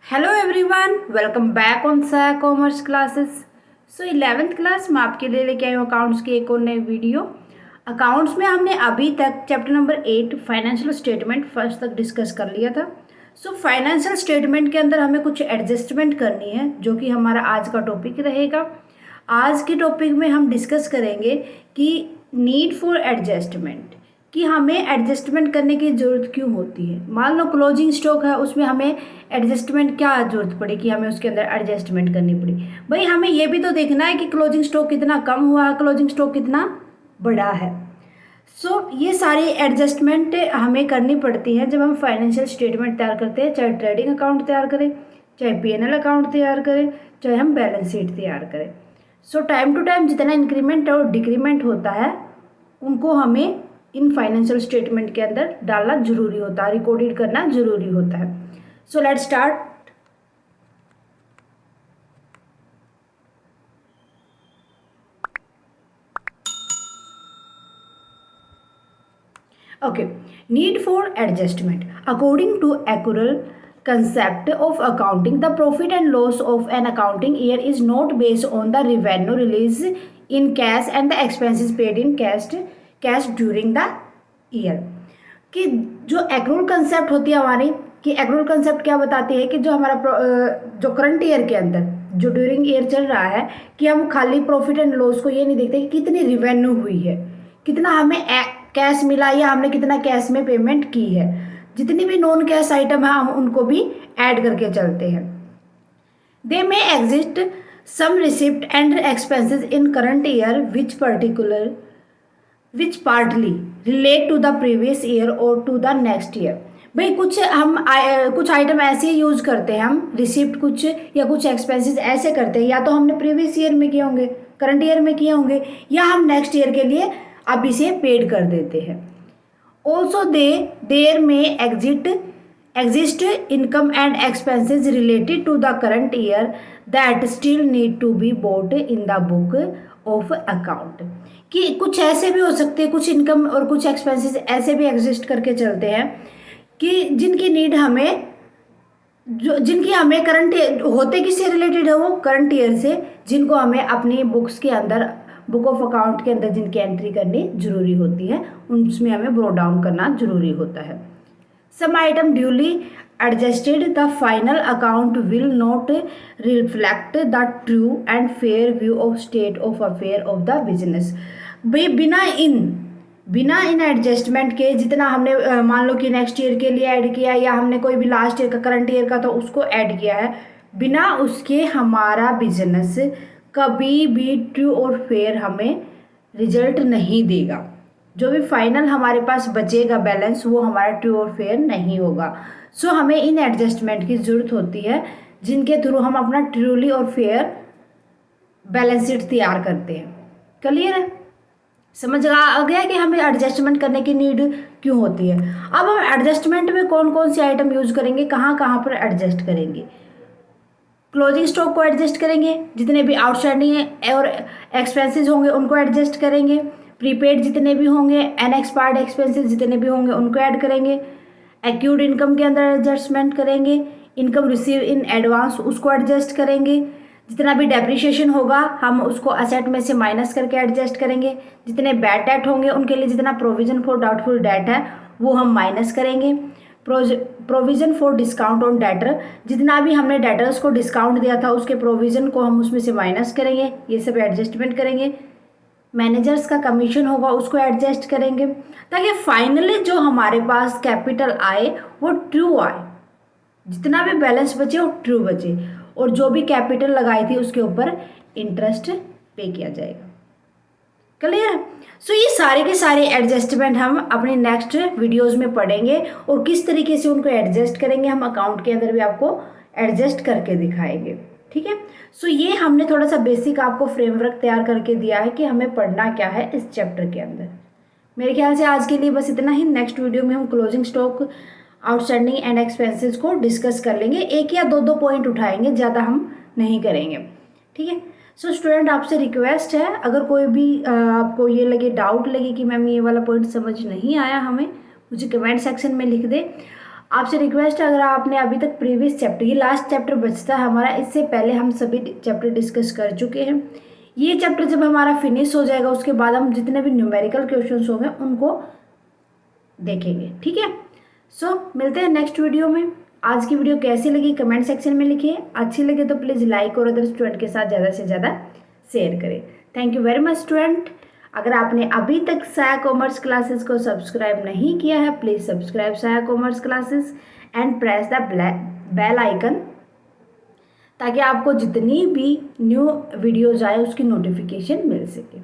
Hello everyone, welcome back on सा commerce classes. सो 11th class में आपके लिए लेके आई हूँ अकाउंट्स की एक और नई वीडियो। अकाउंट्स में हमने अभी तक chapter number 8 financial statement first तक डिस्कस कर लिया था। सो फाइनेंशियल स्टेटमेंट के अंदर हमें कुछ एडजस्टमेंट करनी है, जो कि हमारा आज का टॉपिक रहेगा। आज के टॉपिक में हम डिस्कस करेंगे कि नीड फॉर एडजस्टमेंट, कि हमें एडजस्टमेंट करने की ज़रूरत क्यों होती है। मान लो क्लोजिंग स्टॉक है, उसमें हमें एडजस्टमेंट क्या ज़रूरत पड़ी कि हमें उसके अंदर एडजस्टमेंट करनी पड़ी। भाई हमें ये भी तो देखना है कि क्लोजिंग स्टॉक कितना कम हुआ है, क्लोजिंग स्टॉक कितना बढ़ा है। ये सारी एडजस्टमेंट हमें करनी पड़ती है जब हम फाइनेंशियल स्टेटमेंट तैयार करते हैं, चाहे ट्रेडिंग अकाउंट तैयार करें, चाहे पीएनएल अकाउंट तैयार करें, चाहे हम बैलेंस शीट तैयार करें। टाइम टू टाइम जितना इंक्रीमेंट और डिक्रीमेंट होता है उनको हमें इन फाइनेंशियल स्टेटमेंट के अंदर डालना जरूरी होता है, रिकॉर्डेड करना जरूरी होता है। Let's start. Okay, need for adjustment. According to accrual concept of accounting, the profit and loss of an accounting year is not based on the revenue released in cash and the expenses paid in cash during the year. कि जो accrual concept होती है हमारी, कि accrual concept क्या बताती है कि जो हमारा जो करंट ईयर के अंदर जो ड्यूरिंग ईयर चल रहा है, कि हम खाली प्रॉफिट एंड लॉस को ये नहीं देखते कि कितनी रिवेन्यू हुई है, कितना हमें कैश मिला या हमने कितना कैश में पेमेंट की है। जितनी भी नॉन कैश आइटम है हम उनको भी ऐड करके चलते हैं। They may exist some receipt and expenses in current year which partly relate to the previous year और टू द नेक्स्ट ईयर। भाई कुछ आइटम ऐसे यूज करते हैं हम, रिसिप्ट कुछ या कुछ एक्सपेंसेस ऐसे करते हैं, या तो हमने प्रीवियस ईयर में किए होंगे, करंट ईयर में किए होंगे, या हम नेक्स्ट ईयर के लिए अब इसे पेड कर देते हैं। ऑल्सो देयर में exist income and expenses related to the current year that still need to be bought in the book of account। कि कुछ ऐसे भी हो सकते हैं, कुछ इनकम और कुछ एक्सपेंसेस ऐसे भी एग्जिस्ट करके चलते हैं कि जिनकी हमें करंट होते किससे रिलेटेड है, वो करंट ईयर से, जिनको हमें अपनी बुक्स के अंदर, बुक ऑफ अकाउंट के अंदर जिनकी एंट्री करनी जरूरी होती है, उसमें हमें ब्रो डाउन करना जरूरी होता है। Some item duly adjusted the final account will not reflect the true and fair view of state of affair of the business. भाई बिना इन एडजस्टमेंट के, जितना हमने मान लो कि नेक्स्ट ईयर के लिए ऐड किया, या हमने कोई भी लास्ट ईयर का करंट ईयर का तो उसको ऐड किया है, बिना उसके हमारा बिजनेस कभी भी ट्रू और फेयर हमें रिजल्ट नहीं देगा। जो भी फाइनल हमारे पास बचेगा बैलेंस, वो हमारा ट्रू और फेयर नहीं होगा। हमें इन एडजस्टमेंट की ज़रूरत होती है, जिनके थ्रू हम अपना ट्रूली और फेयर बैलेंस शीट तैयार करते हैं। क्लियर है? समझ आ गया कि हमें एडजस्टमेंट करने की नीड क्यों होती है। अब हम एडजस्टमेंट में कौन कौन से आइटम यूज करेंगे, कहाँ कहाँ पर एडजस्ट करेंगे। क्लोजिंग स्टॉक को एडजस्ट करेंगे, जितने भी आउटस्टैंडिंग और एक्सपेंसेस होंगे उनको एडजस्ट करेंगे, प्रीपेड जितने भी होंगे, अनएक्सपायर्ड एक्सपेंसेस जितने भी होंगे उनको ऐड करेंगे, एक्यूड इनकम के अंदर एडजस्टमेंट करेंगे, इनकम रिसीव इन एडवांस उसको एडजस्ट करेंगे, जितना भी डेप्रिसिएशन होगा हम उसको असेट में से माइनस करके एडजस्ट करेंगे, जितने बैड डेट होंगे उनके लिए जितना प्रोविजन फॉर डाउटफुल डेट है वो हम माइनस करेंगे, provision for discount on debtor, जितना भी हमने डेटर्स को डिस्काउंट दिया था उसके प्रोविजन को हम उसमें से माइनस करेंगे, ये सब एडजस्टमेंट करेंगे। मैनेजर्स का कमीशन होगा उसको एडजस्ट करेंगे, ताकि फाइनली जो हमारे पास कैपिटल आए वो ट्रू आए, जितना भी बैलेंस बचे वो ट्रू बचे, और जो भी कैपिटल लगाई थी उसके ऊपर इंटरेस्ट पे किया जाएगा। क्लियर? ये सारे के सारे एडजस्टमेंट हम अपने नेक्स्ट वीडियोस में पढ़ेंगे, और किस तरीके से उनको एडजस्ट करेंगे हम अकाउंट के अंदर भी आपको एडजस्ट करके दिखाएंगे। ठीक है? ये हमने थोड़ा सा बेसिक आपको फ्रेमवर्क तैयार करके दिया है कि हमें पढ़ना क्या है इस चैप्टर के अंदर। मेरे ख्याल से आज के लिए बस इतना ही। नेक्स्ट वीडियो में हम closing stock, outstanding and expenses को डिस्कस कर लेंगे, एक या दो पॉइंट उठाएंगे, ज़्यादा हम नहीं करेंगे। ठीक है? स्टूडेंट, आपसे रिक्वेस्ट है, अगर कोई भी आपको ये डाउट लगे कि मैम ये वाला पॉइंट समझ नहीं आया हमें, मुझे कमेंट सेक्शन में लिख दे। आपसे रिक्वेस्ट है, अगर आपने अभी तक प्रीवियस चैप्टर, ये लास्ट चैप्टर बचता है हमारा, इससे पहले हम सभी चैप्टर डिस्कस कर चुके हैं। ये चैप्टर जब हमारा फिनिश हो जाएगा उसके बाद हम जितने भी न्यूमेरिकल क्वेश्चंस होंगे उनको देखेंगे, ठीक है। सो मिलते हैं नेक्स्ट वीडियो में। आज की वीडियो कैसी लगी कमेंट सेक्शन में लिखिए, अच्छी लगे तो प्लीज़ लाइक और अदर स्टूडेंट के साथ ज़्यादा से ज़्यादा शेयर करें। Thank you very much student. अगर आपने अभी तक साया कॉमर्स क्लासेस को सब्सक्राइब नहीं किया है, please subscribe Saya commerce classes and press the bell icon, ताकि आपको जितनी भी न्यू वीडियोज़ आए उसकी नोटिफिकेशन मिल सके।